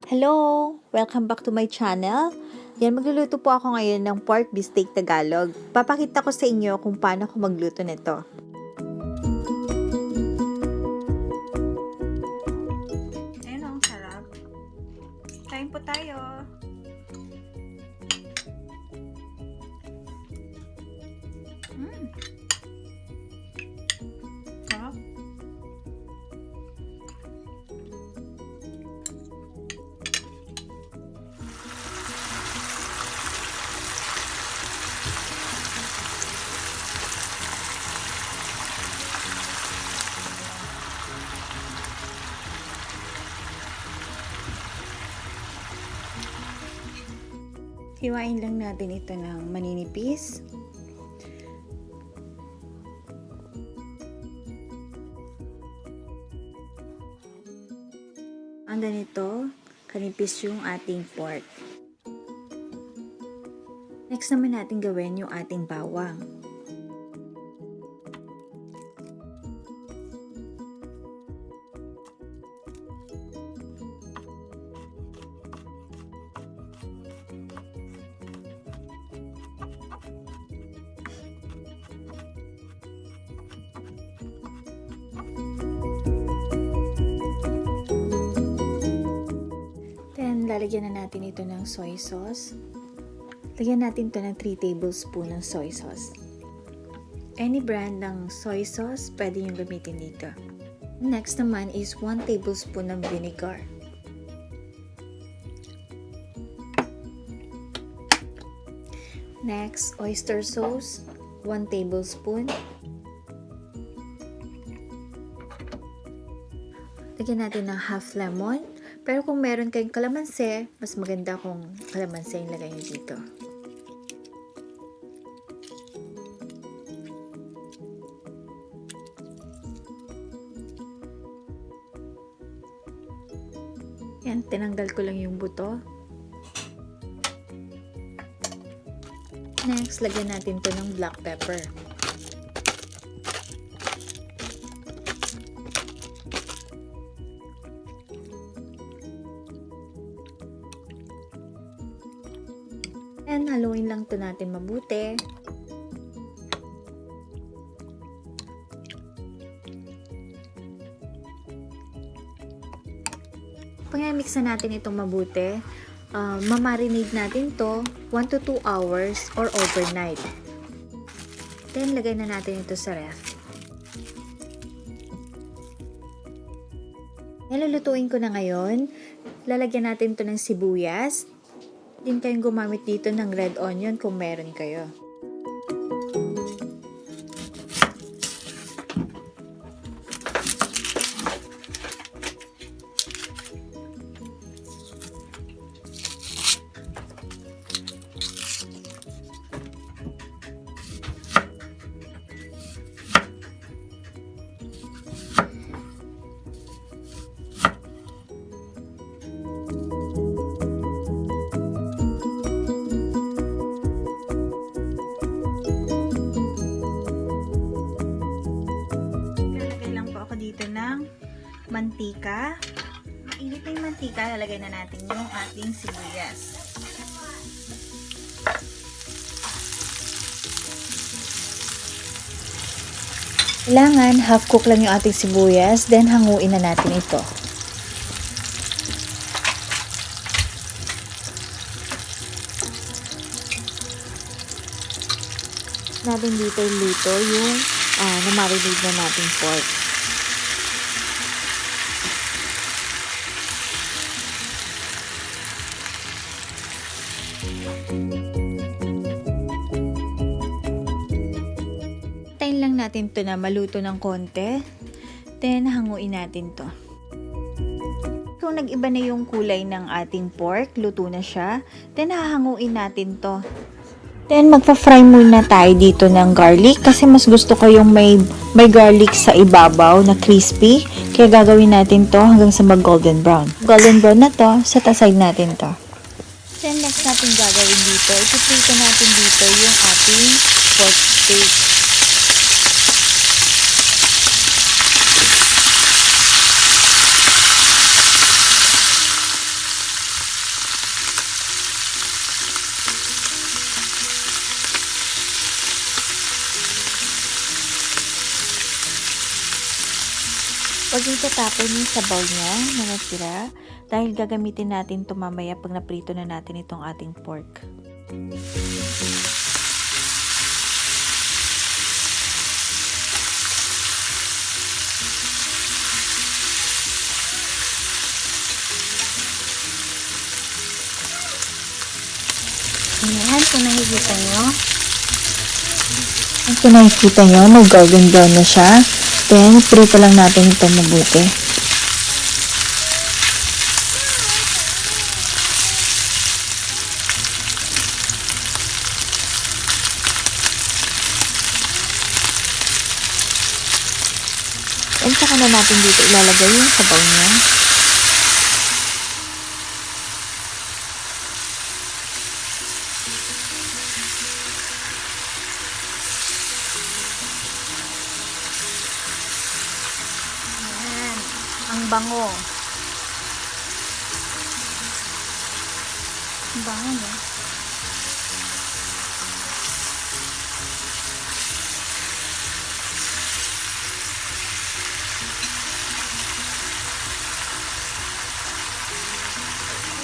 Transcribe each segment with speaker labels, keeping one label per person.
Speaker 1: Hello! Welcome back to my channel. Magluluto po ako ngayon ng pork beefsteak Tagalog. Papakita ko sa inyo kung paano ako magluto nito. Ayun, ang sarap. Kain po tayo. Sarap. Hiwain lang natin ito ng maninipis. Ang ganito, kanipis yung ating pork. Next naman natin gawin yung ating bawang. Lalagyan na natin ito ng soy sauce. Lagyan natin ito ng 3 tablespoon ng soy sauce. Any brand ng soy sauce, pwede yung gamitin dito. Next naman is 1 tablespoon ng vinegar. Next, oyster sauce, 1 tablespoon. Lagyan natin ng half lemon. Pero kung meron kayong kalamansi, mas maganda kung kalamansi yung lagay nyo dito. Yan, tinanggal ko lang yung buto. Next, lagyan natin to ng black pepper. And haluin lang to natin mabuti. Pag-mix na natin itong mabuti, mamarinate natin to 1 to 2 hours or overnight. Then, lagay na natin ito sa ref. Nilulutuin ko na ngayon. Lalagyan natin to ng sibuyas. Din kayong gumamit dito ng red onion kung meron kayo. Dito ng mantika. Mainit na yung mantika, lalagay na natin yung ating sibuyas. Kailangan half cook lang yung ating sibuyas, then hanguin na natin ito. Natin dito luto yung na-marinate na nating pork. Tayin lang natin to na maluto ng konti. Then, hanguin natin to. Kung nag-iba na yung kulay ng ating pork, luto na siya. Then, hahanguin natin to. Then, magpa-fry muna tayo dito ng garlic kasi mas gusto ko yung may garlic sa ibabaw na crispy. Kaya gagawin natin to hanggang sa mag-golden brown. Golden brown na to, set aside natin to. Then, next natin gagawin dito, isuprito natin dito yung ating pork steak. Huwag yung tatapon yung sabaw niya na natira dahil gagamitin natin ito mamaya pag naprito na natin itong ating pork. Ayan, kung nakikita nyo, mag-golden brown na siya. Then, prito lang natin ito mabuti. Then, saka na natin dito ilalagay yung sabaw niya. Ang bango. Ang bango, no?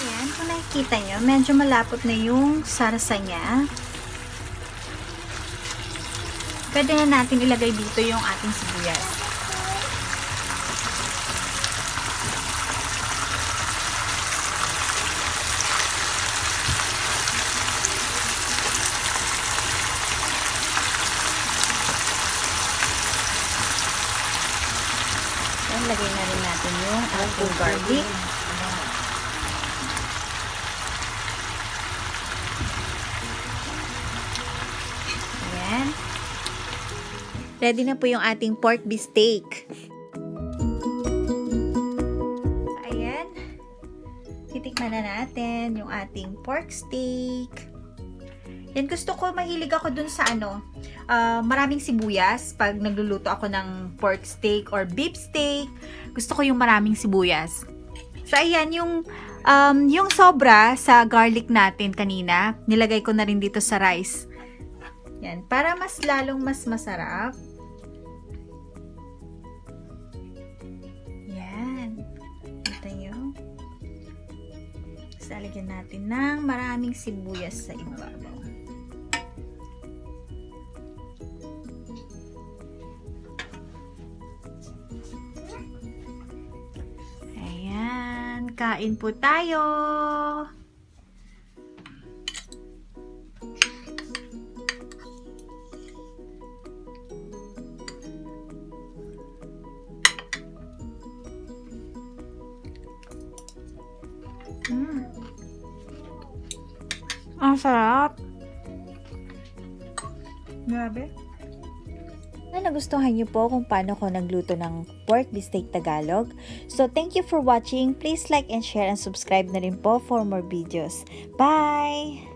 Speaker 1: Ayan, kung nakikita nyo, medyo malapot na yung sarsa niya. Pwede na natin ilagay dito yung ating sibuyas. Lagay na rin natin yung ating garlic. Ayan. Ready na po yung ating pork beefsteak. Ayan. Titikman na natin yung ating pork steak. Yan, gusto ko, mahilig ako dun sa maraming sibuyas. Pag nagluluto ako ng pork steak or beef steak, gusto ko yung maraming sibuyas. So, ayan, yung sobra sa garlic natin kanina, nilagay ko na rin dito sa rice. Yan, para mas lalong mas masarap. Yan. Kita nyo. So, lagyan natin ng maraming sibuyas sa ibabaw. Kain po tayo. Ang sarap. Grabe. Nagustuhan niyo po kung paano ko nagluto ng pork beefsteak Tagalog. So, thank you for watching. Please like and share and subscribe na rin po for more videos. Bye!